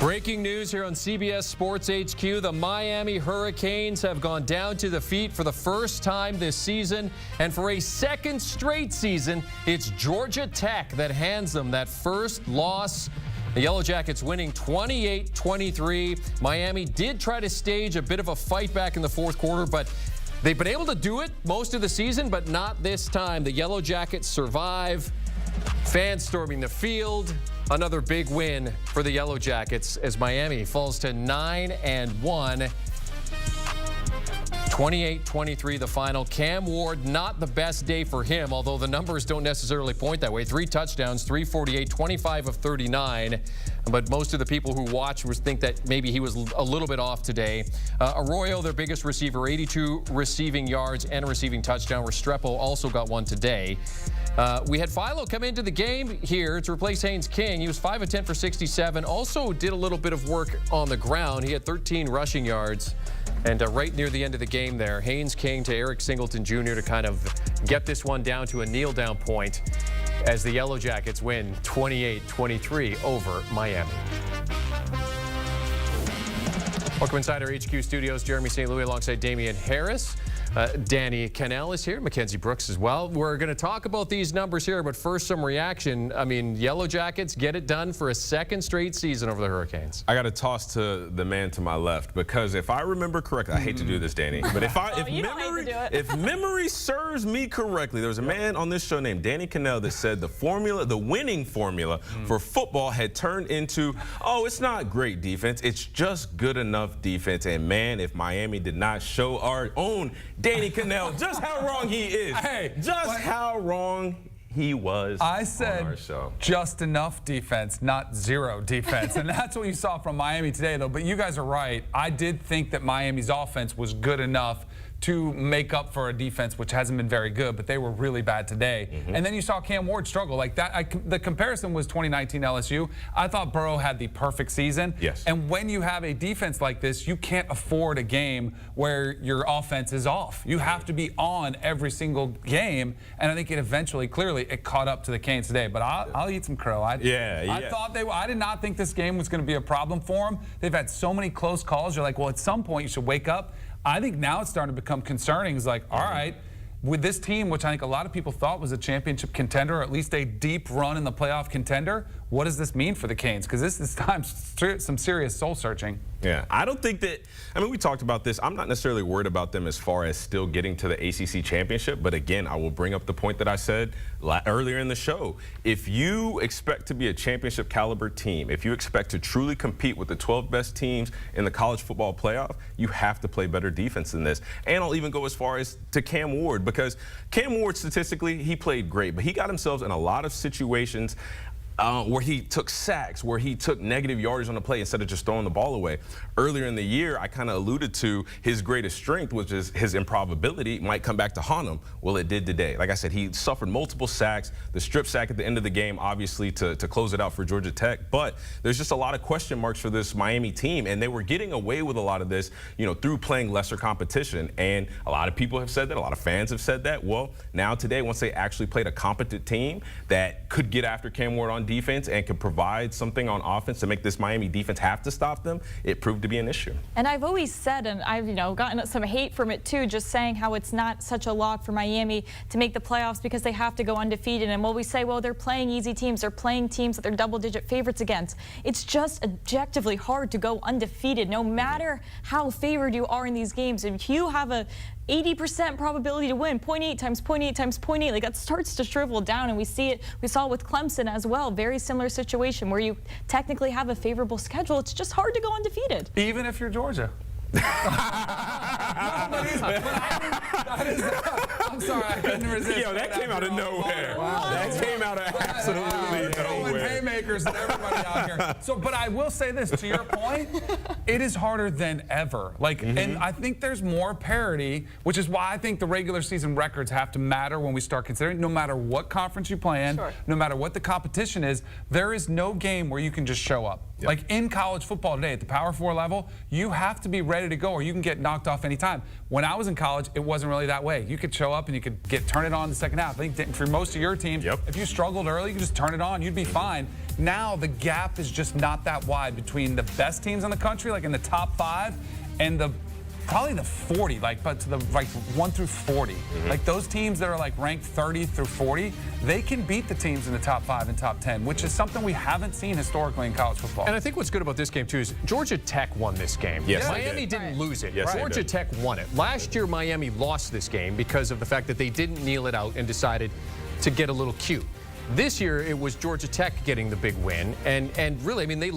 Breaking news here on CBS Sports HQ. The Miami Hurricanes have gone down to defeat for the first time this season. And for a second straight season, it's Georgia Tech that hands them that first loss. The Yellow Jackets winning 28-23. Miami did try to stage a bit of a fight back in the fourth quarter, but they've been able to do it most of the season, but not this time. The Yellow Jackets survive. Fans storming the field. Another big win for the Yellow Jackets as Miami falls to 9-1. 28-23 the final. Cam Ward, not the best day for him, although the numbers don't necessarily point that way. 3 touchdowns, 348, 25 of 39. But most of the people who watch think that maybe he was a little bit off today. Arroyo, their biggest receiver, 82 receiving yards and a receiving touchdown. Restrepo also got one today. We had Philo come into the game here to replace Haynes King. He was 5 of 10 for 67. Also did a little bit of work on the ground. He had 13 rushing yards. And right near the end of the game there, Haynes King to Eric Singleton Jr. to kind of get this one down to a kneel-down point as the Yellow Jackets win 28-23 over Miami. Welcome inside our HQ studios. Jeremy St. Louis alongside Damian Harris. Danny Kanell is here. Makenzie Brooks as well. We're going to talk about these numbers here, but first some reaction. I mean, Yellow Jackets get it done for a second straight season over the Hurricanes. I got to toss to the man to my left because if I remember correctly, I hate to do this, Danny, but if memory serves me correctly, there was a man on this show named Danny Kanell that said the winning formula for football had turned into, oh, it's not great defense, it's just good enough defense. And man, if Miami did not show our own Danny Kanell just how wrong he is. Hey, just how wrong he was. I said just enough defense, not zero defense. And that's what you saw from Miami today, though. But you guys are right. I did think that Miami's offense was good enough to make up for a defense which hasn't been very good, but they were really bad today. And then you saw Cam Ward struggle like that. The comparison was 2019 LSU. I thought Burrow had the perfect season. Yes. And when you have a defense like this, you can't afford a game where your offense is off. You have to be on every single game. And I think it eventually, clearly, it caught up to the Canes today. But I'll eat some crow. I did not think this game was going to be a problem for them. They've had so many close calls. You're like, well, at some point you should wake up. I think now it's starting to become concerning. It's like, all right, with this team, which I think a lot of people thought was a championship contender, or at least a deep run in the playoff contender, what does this mean for the Canes? Because this is time some serious soul searching. Yeah, I don't think that, I mean, we talked about this. I'm not necessarily worried about them as far as still getting to the ACC championship. But again, I will bring up the point that I said earlier in the show. If you expect to be a championship caliber team, if you expect to truly compete with the 12 best teams in the college football playoff, you have to play better defense than this. And I'll even go as far as to Cam Ward, because Cam Ward, statistically, he played great, but he got himself in a lot of situations where he took sacks, where he took negative yardage on the play instead of just throwing the ball away. Earlier in the year, I kind of alluded to his greatest strength, which is his improbability, might come back to haunt him. Well, it did today. Like I said, he suffered multiple sacks. The strip sack at the end of the game, obviously, to close it out for Georgia Tech. But there's just a lot of question marks for this Miami team, and they were getting away with a lot of this, you know, through playing lesser competition. And a lot of people have said that. A lot of fans have said that. Well, now today, once they actually played a competent team that could get after Cam Ward on defense and could provide something on offense to make this Miami defense have to stop them, it proved to be an issue. And I've always said, and I've gotten some hate from it too, just saying how it's not such a lock for Miami to make the playoffs because they have to go undefeated. And we say, well, they're playing easy teams, they're playing teams that they're double-digit favorites against. It's just objectively hard to go undefeated, no matter how favored you are in these games. If you have a 80% probability to win, 0.8 times 0.8 times 0.8, like that starts to shrivel down, and we saw it with Clemson as well. Very similar situation where you technically have a favorable schedule. It's just hard to go undefeated. Even if you're Georgia. I'm sorry, I couldn't resist. Yo, that came out of nowhere. Wow. That came out of absolutely nowhere. Haymakers and everybody out here. So, but I will say this, to your point, it is harder than ever. Like, and I think there's more parity, which is why I think the regular season records have to matter when we start considering, no matter what conference you play in, no matter what the competition is, there is no game where you can just show up. Yep. Like in college football today, at the Power 4 level, you have to be ready to go or you can get knocked off anytime. When I was in college, it wasn't really that way. You could show up and you could turn it on in the second half. I think for most of your teams, if you struggled early, you could just turn it on. You'd be fine. now the gap is just not that wide between the best teams in the country, like in the top 5, and probably the 40, but to the 1 through 40. Like those teams that are like ranked 30 through 40, they can beat the teams in the top 5 and top 10, which is something we haven't seen historically in college football. And I think what's good about this game too is Georgia Tech won this game. Yes, Miami didn't lose it. Yes, Georgia Tech won it. Last year, Miami lost this game because of the fact that they didn't kneel it out and decided to get a little cute. This year, it was Georgia Tech getting the big win, and really, I mean, they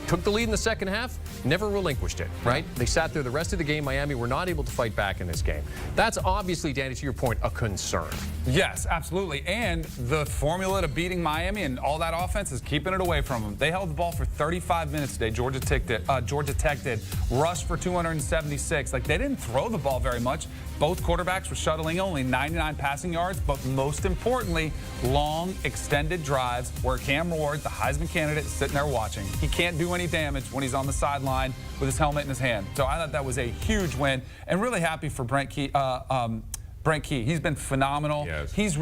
took the lead in the second half, never relinquished it, right? They sat there the rest of the game. Miami were not able to fight back in this game. That's obviously, Danny, to your point, a concern. Yes, absolutely. And the formula to beating Miami and all that offense is keeping it away from them. They held the ball for 35 minutes today. Georgia Tech did. Rushed for 276. Like, they didn't throw the ball very much. Both quarterbacks were shuttling only 99 passing yards, but most importantly, long, extended drives where Cam Ward, the Heisman candidate, is sitting there watching. He can't do any damage when he's on the sideline with his helmet in his hand. So I thought that was a huge win, and really happy for Brent Key. He's been phenomenal. Yes. He's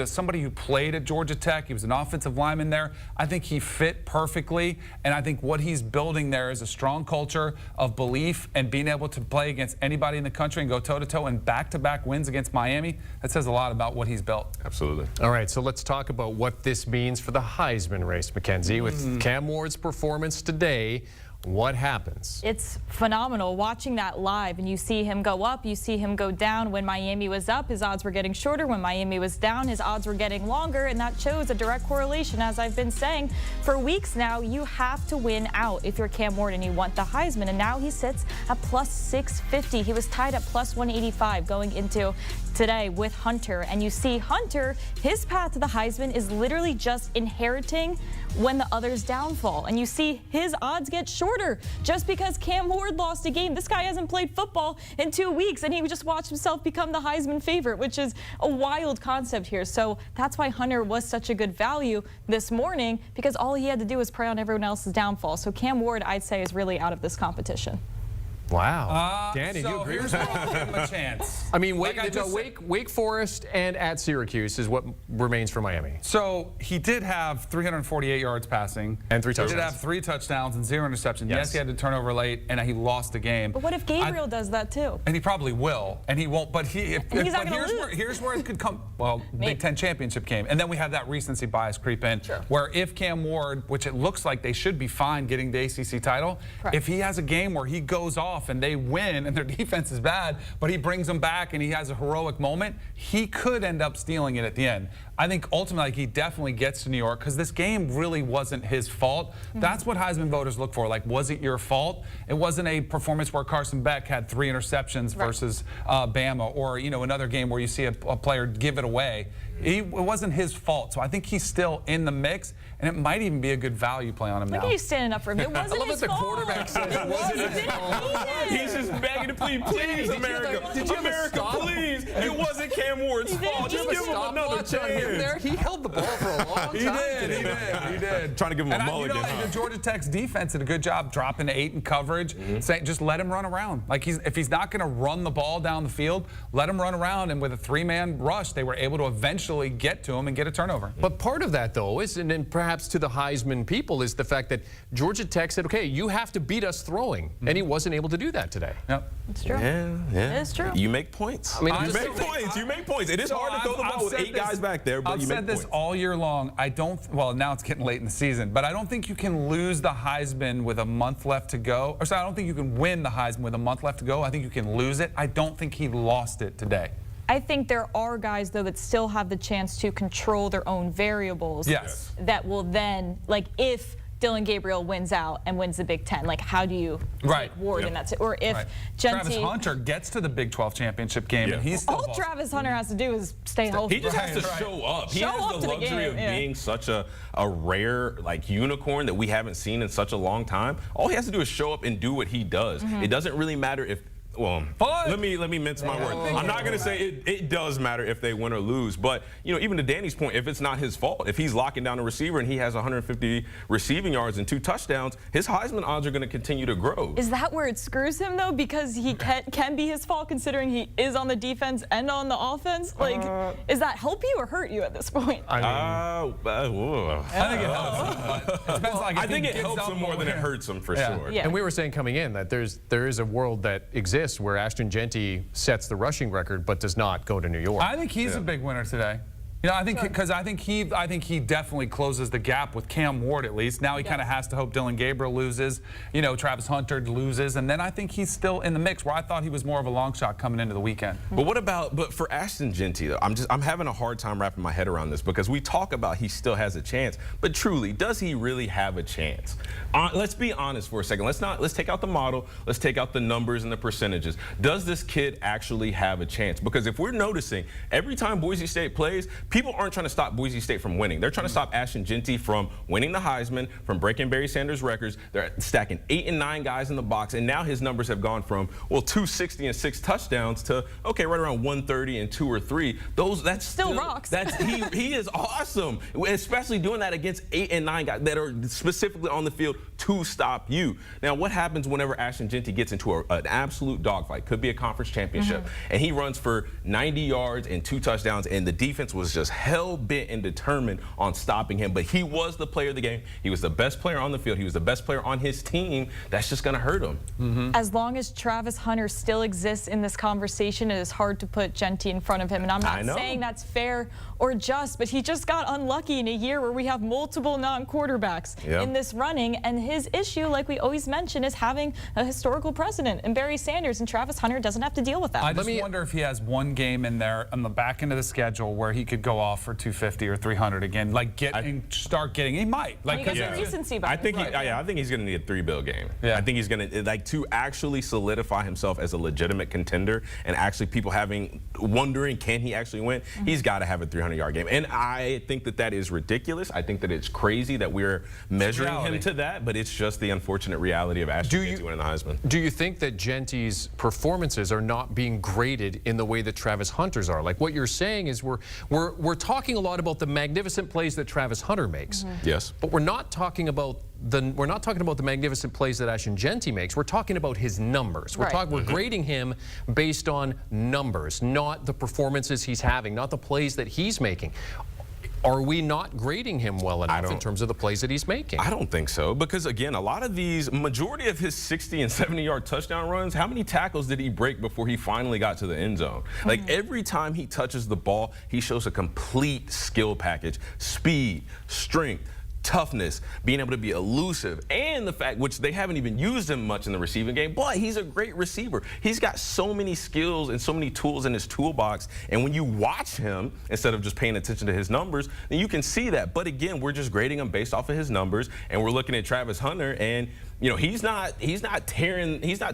somebody who played at Georgia Tech. He was an offensive lineman there. I think he fit perfectly, and I think what he's building there is a strong culture of belief and being able to play against anybody in the country and go toe-to-toe and back-to-back wins against Miami. That says a lot about what he's built. Absolutely. All right, so let's talk about what this means for the Heisman race, Makenzie. With Cam Ward's performance today, what happens? It's phenomenal watching that live, and you see him go up, you see him go down. When Miami was up, his odds were getting shorter. When Miami was down, his odds were getting longer, and that shows a direct correlation. As I've been saying for weeks now, you have to win out if you're Cam Ward and you want the Heisman, and now he sits at plus 650. He was tied at plus 185 going into today with Hunter, and you see Hunter, his path to the Heisman is literally just inheriting when the others downfall, and you see his odds get shorter just because Cam Ward lost a game. This guy hasn't played football in 2 weeks, and he just watched himself become the Heisman favorite, which is a wild concept here. So that's why Hunter was such a good value this morning, because all he had to do was prey on everyone else's downfall. So Cam Ward, I'd say, is really out of this competition. Wow. Danny, do you agree with that? I'll give him a chance. I mean, Wake Forest and at Syracuse is what remains for Miami. So he did have 348 yards passing. And 3 touchdowns. He did have 3 touchdowns and 0 interceptions. Yes, he had to turn over late, and he lost the game. But what if Gabriel does that too? And he probably will, and he won't. But he's not gonna lose. Here's where it could come. Well, Big Ten championship game, and then we have that recency bias creep in, where if Cam Ward, which it looks like they should be fine getting the ACC title, if he has a game where he goes off and they win and their defense is bad, but he brings them back and he has a heroic moment, he could end up stealing it at the end. I think ultimately he definitely gets to New York because this game really wasn't his fault. That's what Heisman voters look for. Like, was it your fault? It wasn't a performance where Carson Beck had 3 interceptions versus Bama, or another game where you see a player give it away. It wasn't his fault. So I think he's still in the mix, and it might even be a good value play on him now. Look at you standing up for him. It wasn't his fault. I love that the quarterback says it wasn't his fault. He's just begging to please, America. Did you America, please. It wasn't Cam Ward's fault. Just give him another chance. He held the ball for a long time. He did. Trying to give him a mulligan. The Georgia Tech's defense did a good job dropping to 8 in coverage, saying just let him run around. Like, if he's not going to run the ball down the field, let him run around. And with a 3-man rush, they were able to eventually get to him and get a turnover. But part of that, though, is, and perhaps to the Heisman people, is the fact that Georgia Tech said, okay, you have to beat us throwing. And he wasn't able to do that today. Yep. It's true. Yeah. It is true. You make points. I mean, you make points. It is hard to throw the ball with 8 guys back there, but you make points. I've said this all year long. Well, now it's getting late in the season, but I don't think you can lose the Heisman with a month left to go. Or sorry, I don't think you can win the Heisman with a month left to go. I think you can lose it. I don't think he lost it today. I think there are guys, though, that still have the chance to control their own variables. Yes. That will then, like, if Dylan Gabriel wins out and wins the Big Ten, like, how do you take Ward in that? Or if Jeanty, Travis Hunter gets to the Big 12 championship game, and he's still all Travis Hunter has to do is stay healthy. He just has to show up. He has the luxury of being such a rare, like, unicorn that we haven't seen in such a long time. All he has to do is show up and do what he does. It doesn't really matter if well, let me mince my words. I'm not going to say it does matter if they win or lose, but even to Danny's point, if it's not his fault, if he's locking down a receiver and he has 150 receiving yards and 2 touchdowns, his Heisman odds are going to continue to grow. Is that where it screws him though? Because he can be his fault considering he is on the defense and on the offense. Like, does that help you or hurt you at this point? I think it helps. It depends, like, I think it helps him more than it hurts him for sure. Yeah. And we were saying coming in that there is a world that exists where Ashton Jeanty sets the rushing record but does not go to New York. I think he's a big winner today. I think because I think he definitely closes the gap with Cam Ward at least. Now he kind of has to hope Dylan Gabriel loses, Travis Hunter loses, and then I think he's still in the mix where I thought he was more of a long shot coming into the weekend. But for Ashton Jeanty though, I'm having a hard time wrapping my head around this because we talk about he still has a chance, but truly, does he really have a chance? Let's be honest for a second. Let's take out the model. Let's take out the numbers and the percentages. Does this kid actually have a chance? Because if we're noticing every time Boise State plays, people aren't trying to stop Boise State from winning. They're trying to stop Ashton Jeanty from winning the Heisman, from breaking Barry Sanders' records. They're stacking 8 and 9 guys in the box, and now his numbers have gone from 260 and 6 touchdowns to right around 130 and 2 or 3. That's still rocks. He is awesome, especially doing that against 8 and 9 guys that are specifically on the field to stop you. Now, what happens whenever Ashton Jeanty gets into an absolute dogfight? Could be a conference championship, and he runs for 90 yards and 2 touchdowns, and the defense was just hell-bent and determined on stopping him. But he was the player of the game. He was the best player on the field. He was the best player on his team. That's just going to hurt him. As long as Travis Hunter still exists in this conversation, it is hard to put Jeanty in front of him. And I'm not saying that's fair or just, but he just got unlucky in a year where we have multiple non-quarterbacks in this running. And his issue, like we always mention, is having a historical precedent in Barry Sanders, and Travis Hunter doesn't have to deal with that. I just wonder if he has one game in there on the back end of the schedule where he could go off for 250 or 300 again, like start getting. He might. Like, he gets recency bias. I think he's going to need a 3-bill game. I think he's going to to actually solidify himself as a legitimate contender, and actually people wondering can he actually win. He's got to have a 300-yard game, and I think that is ridiculous. I think that it's crazy that we're measuring him to that, but it's just the unfortunate reality of Ashton Jeanty winning the Heisman. Do you think that Jeanty's performances are not being graded in the way that Travis Hunter's are? Like, what you're saying is we're talking a lot about the magnificent plays that Travis Hunter makes. Yes. But we're not talking about the magnificent plays that Ashton Jeanty makes. We're talking about his numbers. We're grading him based on numbers, not the performances he's having, not the plays that he's making. Are we not grading him well enough in terms of the plays that he's making? I don't think so, because again, a lot of majority of his 60 and 70-yard touchdown runs, how many tackles did he break before he finally got to the end zone? Like, every time he touches the ball, he shows a complete skill package: speed, strength, toughness, being able to be elusive, and the fact, which they haven't even used him much in the receiving game, but he's a great receiver. He's got so many skills and so many tools in his toolbox, and when you watch him, instead of just paying attention to his numbers, then you can see that. But again, we're just grading him based off of his numbers, and we're looking at Travis Hunter, and he's not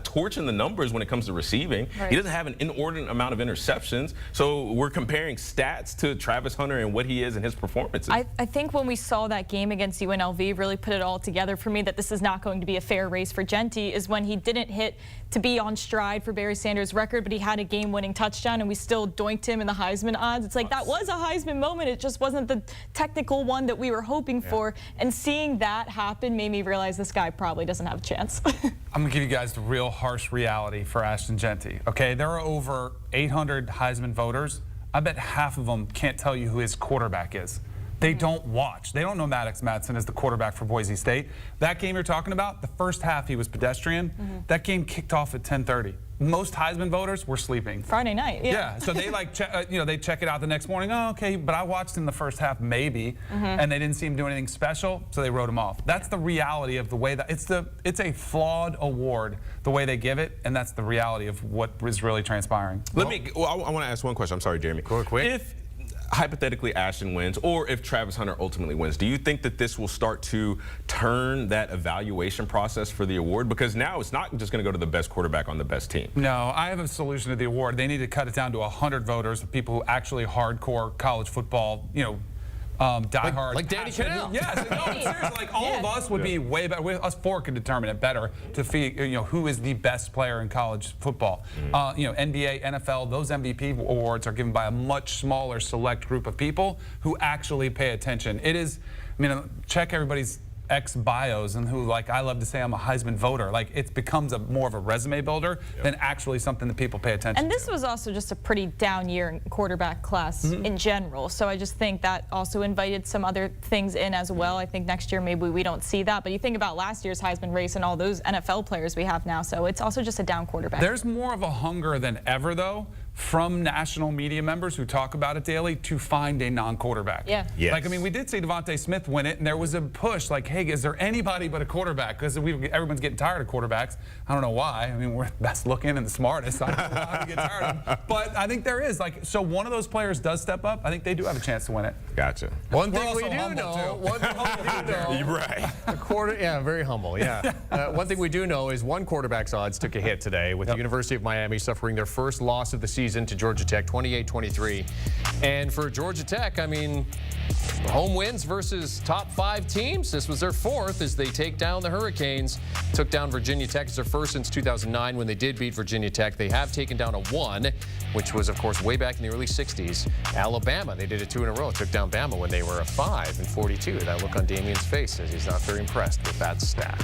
torching the numbers when it comes to receiving. He doesn't have an inordinate amount of interceptions. So we're comparing stats to Travis Hunter and what he is in his performances. I think when we saw that game against UNLV really put it all together for me that this is not going to be a fair race for Jeanty, is when he didn't hit to be on stride for Barry Sanders' record, but he had a game-winning touchdown, and we still doinked him in the Heisman odds. It's like, that was a Heisman moment. It just wasn't the technical one that we were hoping for. And seeing that happen made me realize this guy probably doesn't have a chance. I'm going to give you guys the real harsh reality for Ashton Jeanty. Okay, there are over 800 Heisman voters. I bet half of them can't tell you who his quarterback is. They don't watch. They don't know Maddox Madsen is the quarterback for Boise State. That game you're talking about, the first half he was pedestrian. That game kicked off at 10:30. Most Heisman voters were sleeping. Friday night, yeah. So they they check it out the next morning. Oh, okay, but I watched in the first half maybe, and they didn't see him do anything special, so they wrote him off. That's the reality of the way that it's a flawed award the way they give it, and that's the reality of what is really transpiring. I want to ask one question. I'm sorry, Jeremy. Go quick. If hypothetically Ashton wins, or if Travis Hunter ultimately wins, do you think that this will start to turn that evaluation process for the award? Because now it's not just going to go to the best quarterback on the best team. No, I have a solution to the award. They need to cut it down to 100 voters of people who actually hardcore college football, diehard. like Danny passionate- Kanell. Yes, no, but seriously, like all of us would be way better. Us four could determine it better to who is the best player in college football. NBA, NFL, those MVP awards are given by a much smaller select group of people who actually pay attention. It is, check everybody's ex-bios and who, like, I love to say I'm a Heisman voter. Like, it becomes more of a resume builder than actually something that people pay attention to. And this was also just a pretty down year in quarterback class in general. So I just think that also invited some other things in as well. I think next year maybe we don't see that. But you think about last year's Heisman race and all those NFL players we have now. So it's also just a down quarterback. There's more of a hunger than ever, though, from national media members who talk about it daily to find a non-quarterback. Yeah. Yes. Like, we did see Devontae Smith win it, and there was a push like, hey, is there anybody but a quarterback? Because everyone's getting tired of quarterbacks. I don't know why. We're the best looking and the smartest. I don't know why we get tired of them. But I think there is. Like, so one of those players does step up. I think they do have a chance to win it. Gotcha. One We're thing we also do humble, know. too. One thing we do know. You're right. Very humble, yeah. One thing we do know is one quarterback's odds took a hit today with the University of Miami suffering their first loss of the season to Georgia Tech, 28-23. And for Georgia Tech, home wins versus top 5 teams. This was their 4th as they take down the Hurricanes. Took down Virginia Tech. It's their first since 2009 when they did beat Virginia Tech. They have taken down a 1, which was, of course, way back in the early 60s. Alabama, they did it 2 in a row. Took down Bama when they were a 5 and 42. That look on Damian's face says he's not very impressed with that stat.